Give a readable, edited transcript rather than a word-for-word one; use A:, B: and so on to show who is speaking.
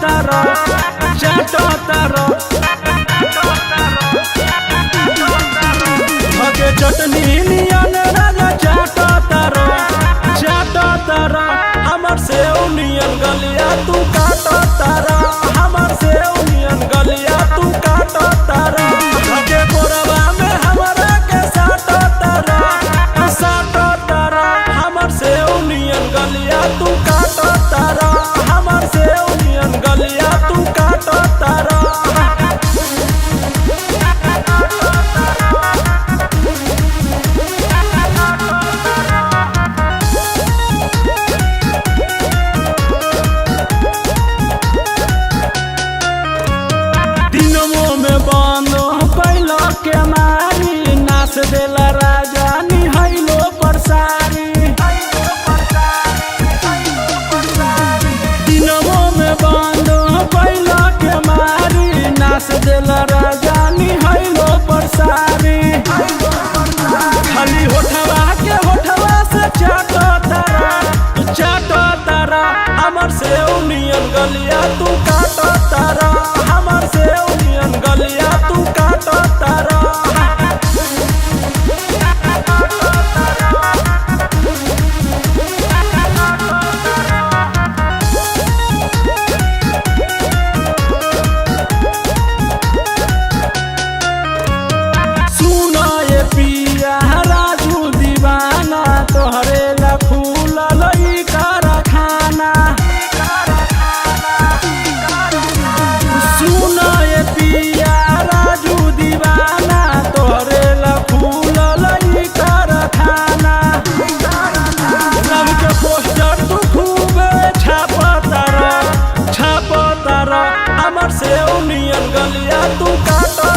A: तारो चाटो तारो भगे चटनी नियन राजा चाटो तारो हमर से नियन गलिया तू काटो तारो हमर से नियन गलिया तू काटो तारो भगे कोरबा में हमरा के साटो तारो हमर से नियन गलिया तू काटो तारो हमर से नियन गलिया तू काटो तारो के मारी नाच देला राजा निहैलो परसारी दिनवो में बंद पैला के मारी नाच देला राजा निहैलो परसारी खाली होठवा से चाटो तारा हमर से नियन गलिया तू काटो तारा हमर से नियन गलिया तू काटो तारा पिया राजू दीवाना तोहरे ला फूल लई कारखाना सुन ये पिया राजू दीवाना तोहरे ला फूल लई कारखाना लव के पोस्टर तू खूबे छापतारा हमर से नियन गलिया तू काटो